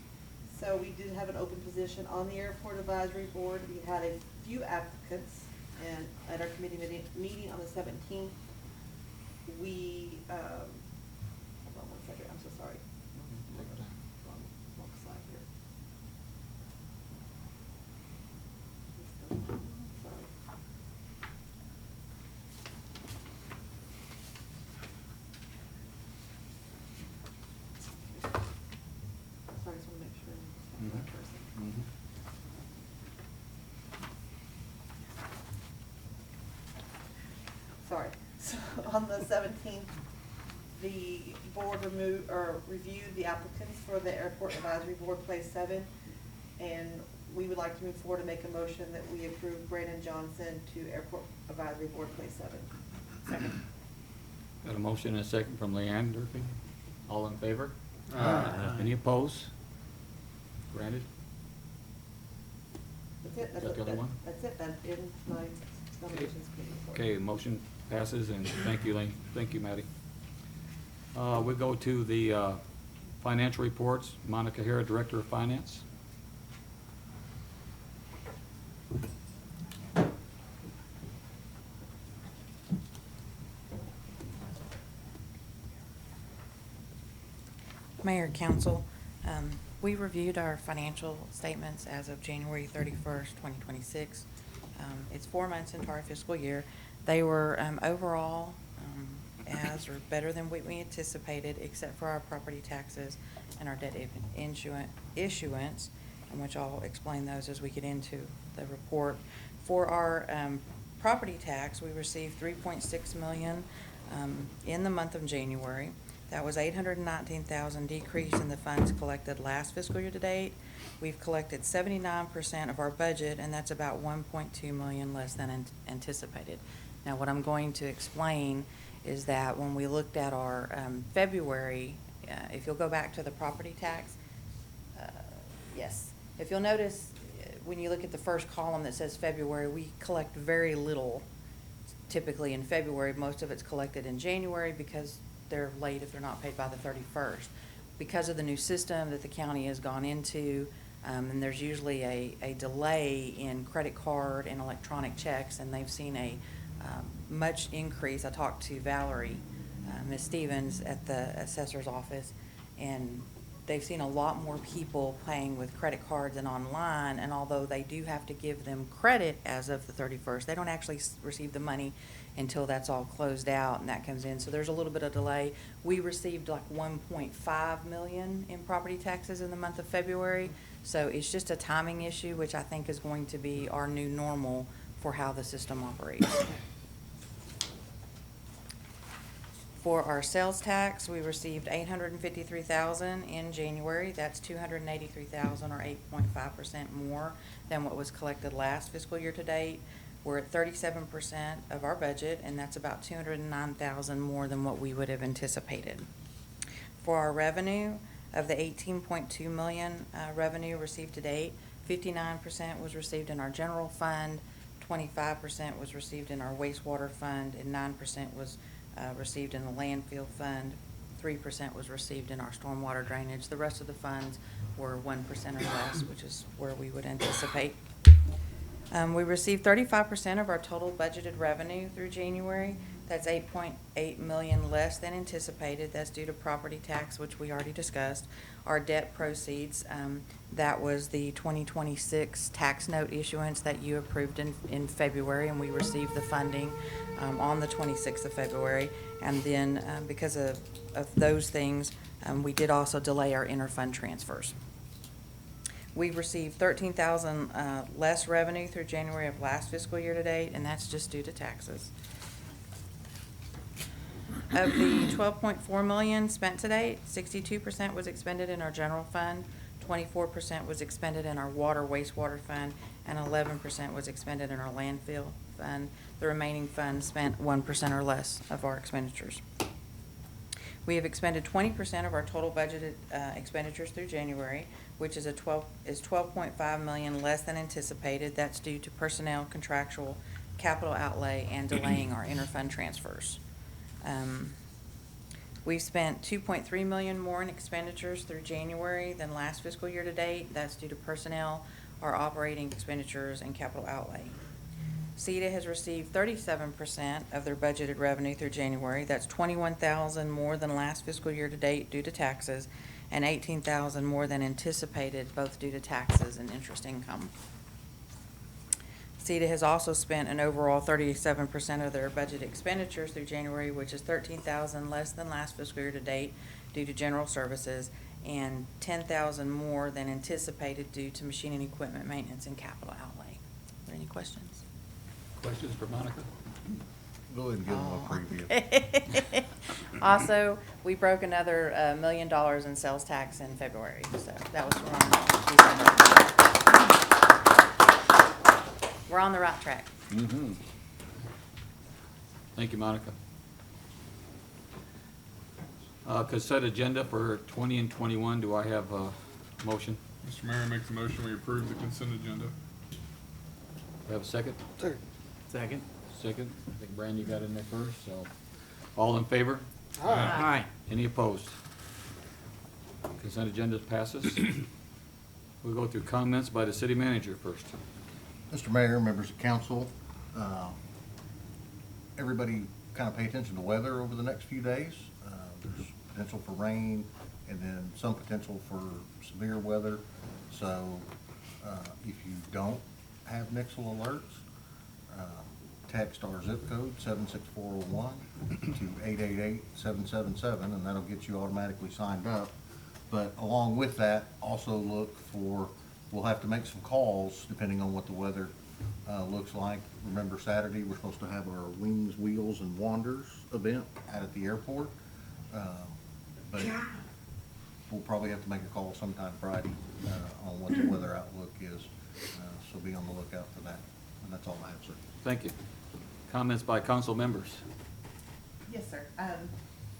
N: So we did have an open position on the Airport Advisory Board. We had a few applicants, and at our committee meeting on the 17th, we, hold on one second, I'm so sorry. Wrong slide here. Sorry. Sorry, just want to make sure I'm the right person. Sorry. So on the 17th, the board reviewed the applicants for the Airport Advisory Board Place 7, and we would like to move forward and make a motion that we approve Brandon Johnson to Airport Advisory Board Place 7. Second.
A: Got a motion and a second from Leanne Durfee. All in favor? Any opposed? Granted.
N: That's it.
A: Is that the other one?
N: That's it. That ends my nominations committee.
A: Okay, motion passes, and thank you, Lane. Thank you, Maddie. We go to the financial reports. Monica Hara, Director of Finance.
O: Mayor, Council, we reviewed our financial statements as of January 31st, 2026. It's 4 months into our fiscal year. They were overall as or better than what we anticipated, except for our property taxes and our debt issuance, which I'll explain those as we get into the report. For our property tax, we received $3.6 million in the month of January. That was $819,000 decrease in the funds collected last fiscal year to date. We've collected 79% of our budget, and that's about $1.2 million less than anticipated. Now, what I'm going to explain is that when we looked at our February, if you'll go back to the property tax, yes, if you'll notice, when you look at the first column that says February, we collect very little typically in February. Most of it's collected in January because they're late if they're not paid by the 31st. Because of the new system that the county has gone into, and there's usually a delay in credit card and electronic checks, and they've seen a much increase. I talked to Valerie, Ms. Stevens at the assessor's office, and they've seen a lot more people paying with credit cards and online, and although they do have to give them credit as of the 31st, they don't actually receive the money until that's all closed out and that comes in. So there's a little bit of delay. We received like 1.5 million in property taxes in the month of February. So it's just a timing issue, which I think is going to be our new normal for how the system operates. For our sales tax, we received $853,000 in January. That's $283,000 or 8.5% more than what was collected last fiscal year to date. We're at 37% of our budget, and that's about $209,000 more than what we would have anticipated. For our revenue, of the $18.2 million revenue received to date, 59% was received in our general fund, 25% was received in our wastewater fund, and 9% was received in the landfill fund. 3% was received in our stormwater drainage. The rest of the funds were 1% or less, which is where we would anticipate. We received 35% of our total budgeted revenue through January. That's $8.8 million less than anticipated. That's due to property tax, which we already discussed. Our debt proceeds, that was the 2026 tax note issuance that you approved in February, and we received the funding on the 26th of February. And then because of those things, we did also delay our interfund transfers. We received $13,000 less revenue through January of last fiscal year to date, and that's just due to taxes. Of the $12.4 million spent to date, 62% was expended in our general fund, 24% was expended in our water wastewater fund, and 11% was expended in our landfill fund. The remaining funds spent 1% or less of our expenditures. We have expended 20% of our total budgeted expenditures through January, which is $12.5 million less than anticipated. That's due to personnel, contractual, capital outlay, and delaying our interfund transfers. We've spent $2.3 million more in expenditures through January than last fiscal year to date. That's due to personnel, our operating expenditures, and capital outlay. CEDA has received 37% of their budgeted revenue through January. That's $21,000 more than last fiscal year to date due to taxes, and $18,000 more than anticipated, both due to taxes and interest income. CEDA has also spent an overall 37% of their budget expenditures through January, which is $13,000 less than last fiscal year to date due to general services, and $10,000 more than anticipated due to machine and equipment maintenance and capital outlay. Are there any questions?
A: Questions for Monica?
K: Go ahead and give them a preview.
O: Also, we broke another $1 million in sales tax in February, so that was from December. We're on the right track.
E: Mm-hmm.
A: Thank you, Monica. Consent agenda for 20 and 21. Do I have a motion?
B: Mr. Mayor, I make the motion we approve the consent agenda.
A: Do I have a second?
L: Second.
A: Second. I think Brandon, you got in there first, so. All in favor?
L: Aye.
A: Any opposed? Consent agenda passes. We'll go through comments by the city manager first.
K: Mr. Mayor, members of council, everybody kind of pay attention to weather over the next few days. There's potential for rain and then some potential for severe weather. So if you don't have Nixle alerts, text our zip code 76401 to 888-777, and that'll get you automatically signed up. But along with that, also look for, we'll have to make some calls depending on what the weather looks like. Remember, Saturday, we're supposed to have our Wings, Wheels, and Wanders event out at the airport. but we'll probably have to make a call sometime Friday on what the weather outlook is. So be on the lookout for that. And that's all I have, sir.
A: Thank you. Comments by council members?
J: Yes, sir.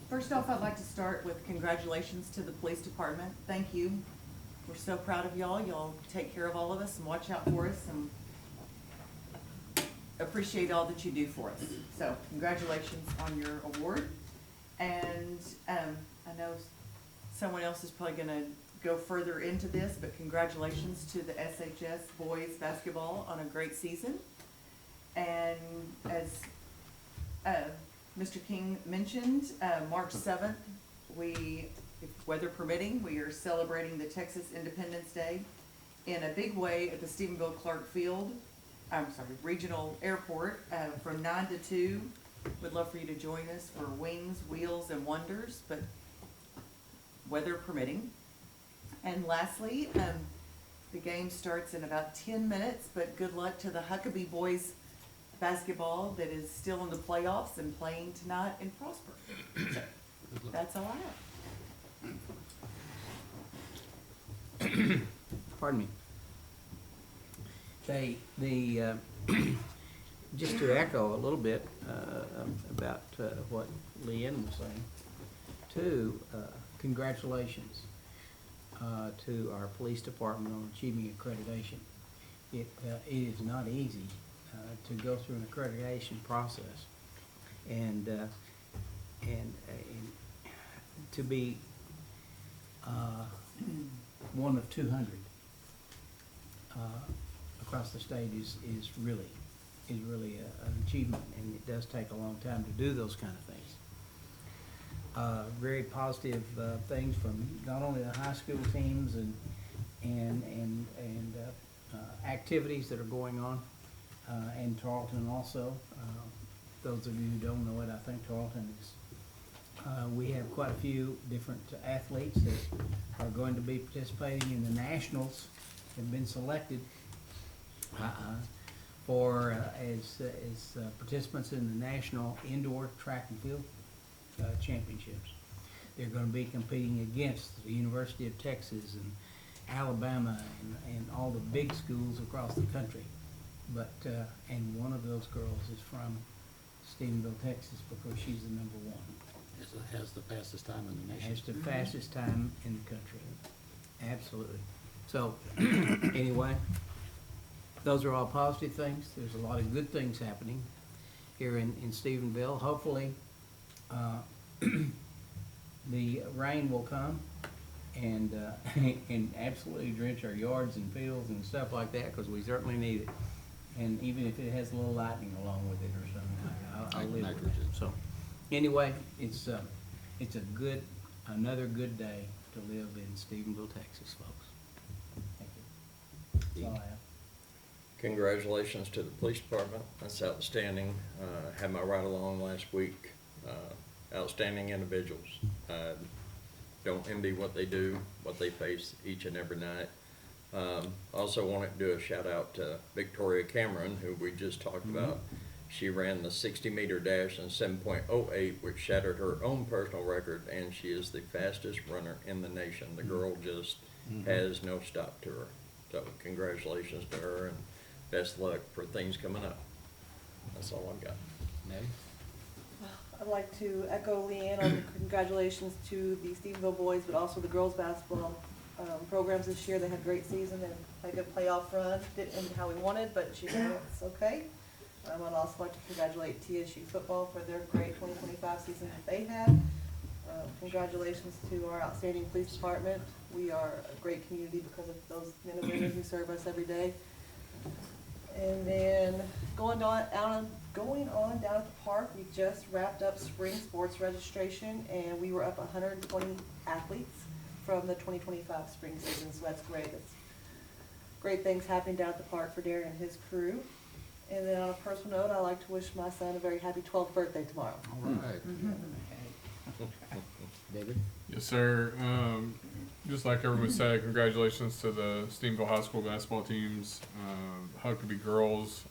J: First off, I'd like to start with congratulations to the police department. Thank you. We're so proud of y'all. Y'all take care of all of us and watch out for us and appreciate all that you do for us. So congratulations on your award. And I know someone else is probably gonna go further into this, but congratulations to the SHS boys basketball on a great season. And as Mr. King mentioned, March 7th, if weather permitting, we are celebrating the Texas Independence Day in a big way at the Stephenville Clark Field, Regional Airport, from 9 to 2. Would love for you to join us for Wings, Wheels, and Wonders, but weather permitting. And lastly, the game starts in about 10 minutes, but good luck to the Huckabee boys basketball that is still in the playoffs and playing tonight in Prosper. So, that's all I have.
L: Pardon me. Just to echo a little bit about what Leanne was saying, too, congratulations to our police department on achieving accreditation. It is not easy to go through an accreditation process, and to be one of 200 across the state is really an achievement, and it does take a long time to do those kind of things. Very positive things from not only the high school teams and activities that are going on, and Tarleton also. Those of you who don't know it, I think Tarleton is, we have quite a few different athletes that are going to be participating in the nationals, have been selected for as participants in the National Indoor Track and Field Championships. They're going to be competing against the University of Texas and Alabama and all the big schools across the country. But and one of those girls is from Stephenville, Texas, because she's the number one.
A: Has the fastest time in the nation.
L: Has the fastest time in the country. Absolutely. So, anyway, those are all positive things. There's a lot of good things happening here in Stephenville. Hopefully, the rain will come and and absolutely drench our yards and fields and stuff like that, because we certainly need it. And even if it has a little lightning along with it or something, I'll live with it. So, anyway, it's another good day to live in Stephenville, Texas, folks. Thank you. That's all I have.
E: Congratulations to the police department. That's outstanding. Had my ride along last week. Outstanding individuals. Don't envy what they do, what they face each and every night. Also wanted to do a shout out to Victoria Cameron, who we just talked about. She ran the 60-meter dash in 7.08, which shattered her own personal record, and she is the fastest runner in the nation. The girl just has no stop to her. So congratulations to her, and best luck for things coming up. That's all I've got.
A: Maddie?
N: I'd like to echo Leanne on congratulations to the Stephenville boys, but also the girls basketball programs this year. They had a great season and had a good playoff run. Didn't end how we wanted, but she did it. It's okay. I'd also like to congratulate TSU football for their great 2025 season that they had. Congratulations to our outstanding police department. We are a great community because of those men and women who serve us every day. And then going on down at the park, we just wrapped up spring sports registration, and we were up 120 athletes from the 2025 spring season, so that's great. It's great things happening down at the park for Darren and his crew. And then on a personal note, I'd like to wish my son a very happy 12th birthday tomorrow.
A: All right.
L: David?
B: Yes, sir. Just like everyone said, congratulations to the Stephenville High School basketball teams. Huckabee girls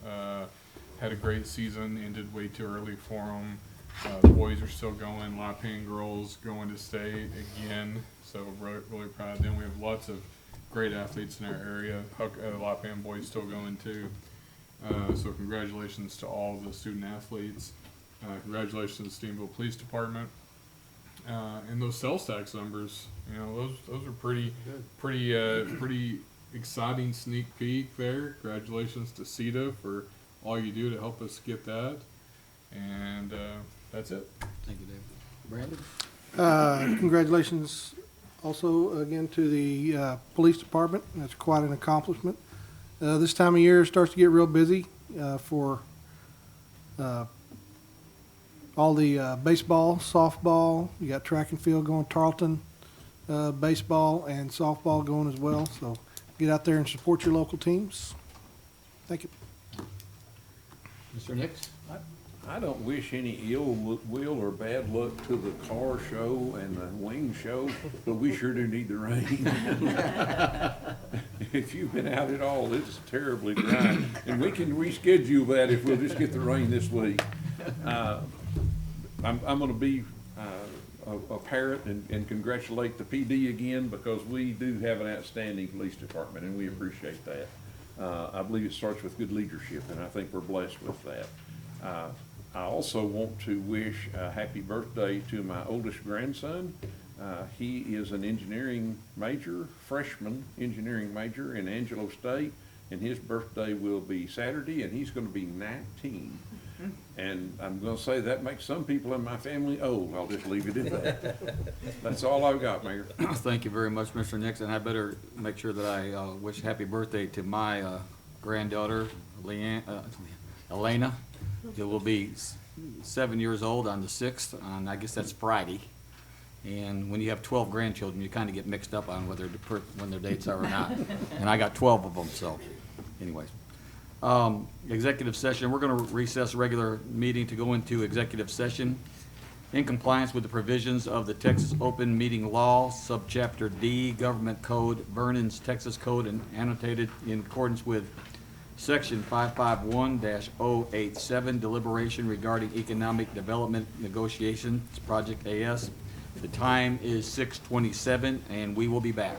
B: had a great season, ended way too early for them. The boys are still going. Lapan girls going to state again. So we're really proud of them. We have lots of great athletes in our area. Lapan boys still going too. So congratulations to all the student athletes. Congratulations to Stephenville Police Department. And those sales tax numbers, you know, those are pretty exciting sneak peek there. Congratulations to CETA for all you do to help us get that. And that's it.
A: Thank you, David. Brandon?
P: Congratulations also again to the police department. That's quite an accomplishment. This time of year starts to get real busy for all the baseball, softball. You got track and field going, Tarleton baseball and softball going as well. So get out there and support your local teams. Thank you.
A: Mr. Nix?
E: I don't wish any ill will or bad luck to the car show and the wing show, but we sure do need the rain. If you've been out at all, it's terribly dry, and we can reschedule that if we'll just get the rain this week. I'm gonna be a parent and congratulate the PD again, because we do have an outstanding police department, and we appreciate that. I believe it starts with good leadership, and I think we're blessed with that. I also want to wish a happy birthday to my oldest grandson. He is an engineering major, freshman engineering major in Angelo State, and his birthday will be Saturday, and he's going to be 19. And I'm going to say that makes some people in my family old. I'll just leave it at that. That's all I've got, Mayor.
A: Thank you very much, Mr. Nix, and I better make sure that I wish happy birthday to my granddaughter, Elena. She will be 7 years old on the 6th, and I guess that's Friday. And when you have 12 grandchildren, you kind of get mixed up on whether when their dates are or not. And I got 12 of them, so anyways. Executive session, we're going to recess regular meeting to go into executive session in compliance with the provisions of the Texas Open Meeting Law, Subchapter D, Government Code, Vernon's Texas Code, and annotated in accordance with Section 551-087, deliberation regarding economic development negotiations, Project AS. The time is 6:27, and we will be back.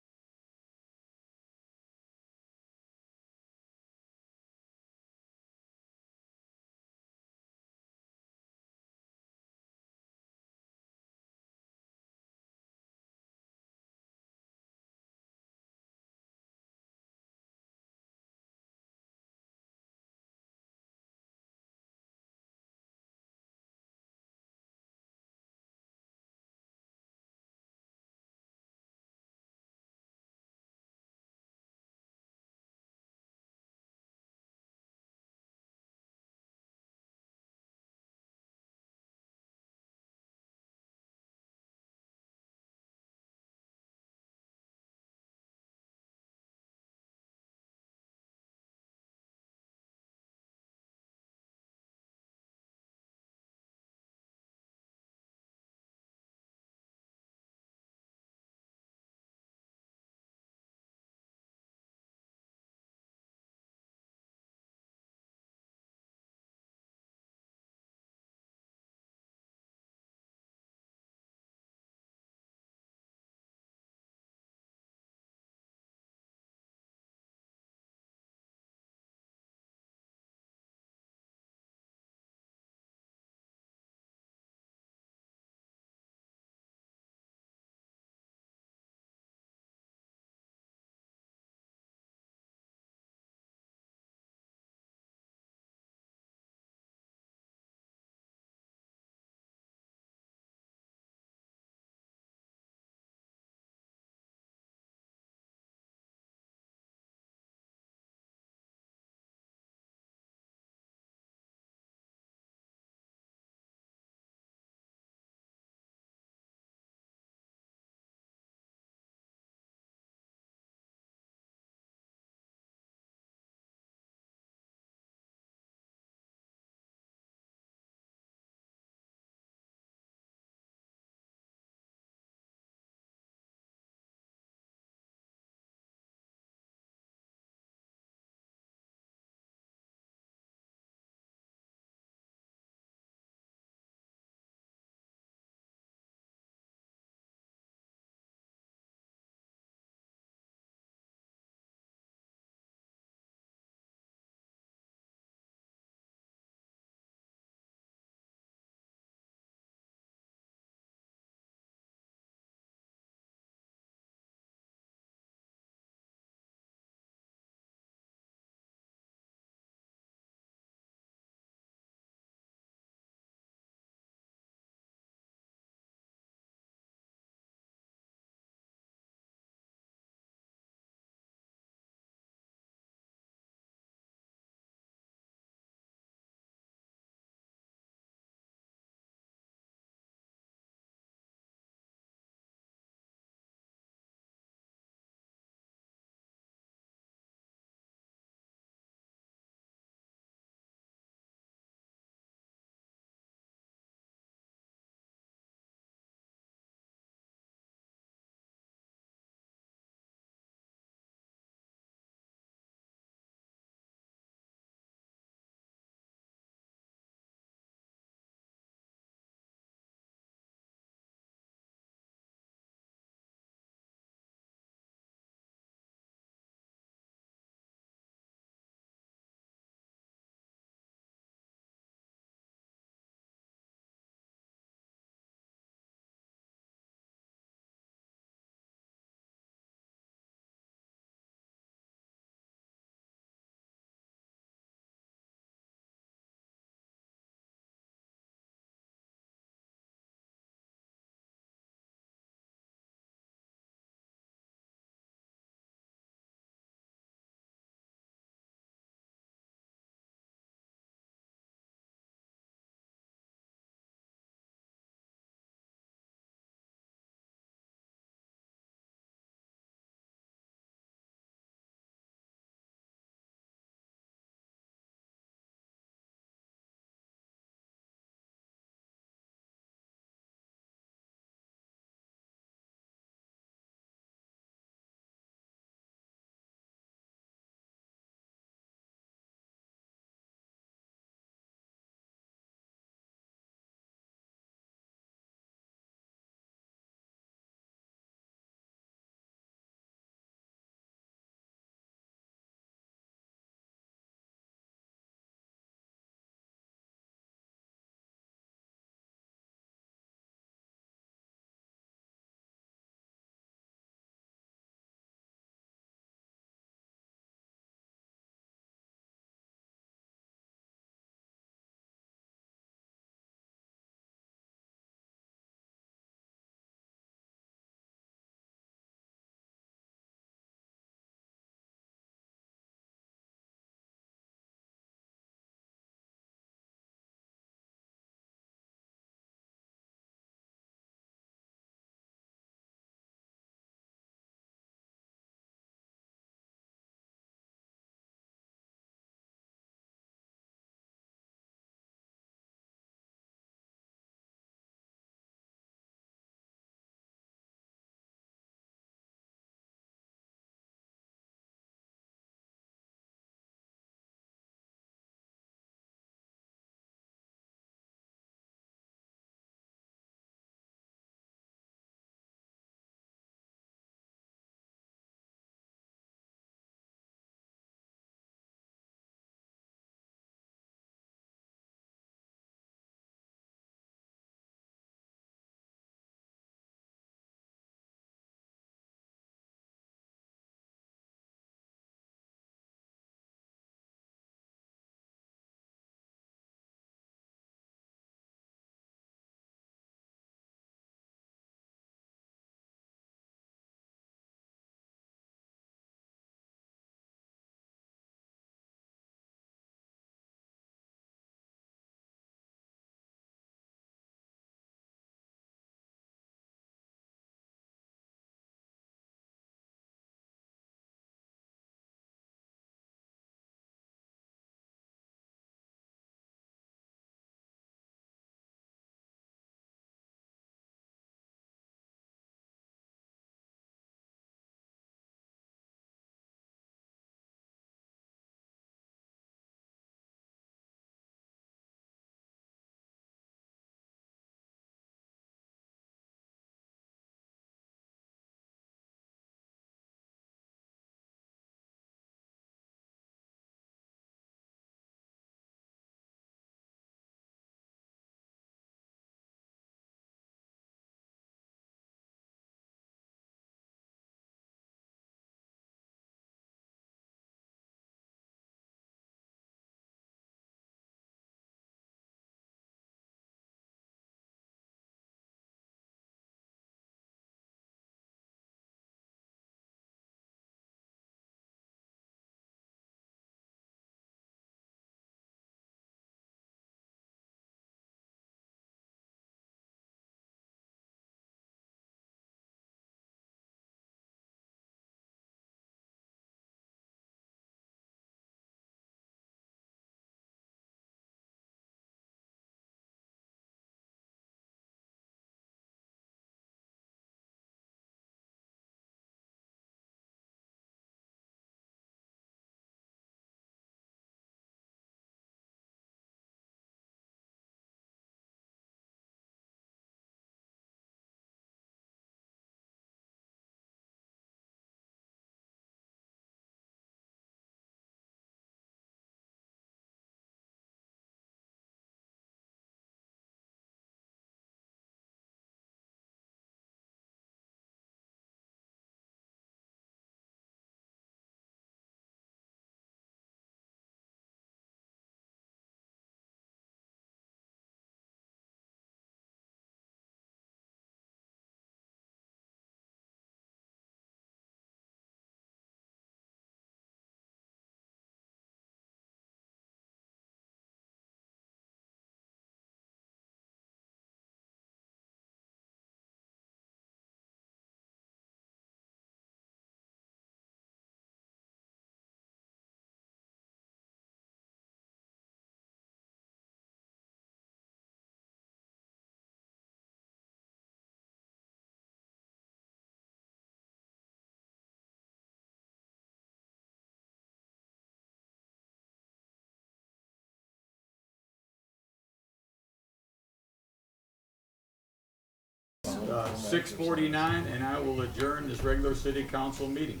A: 6:49, and I will adjourn this regular city council meeting.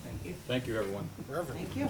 J: Thank you.
A: Thank you, everyone.
J: Thank you.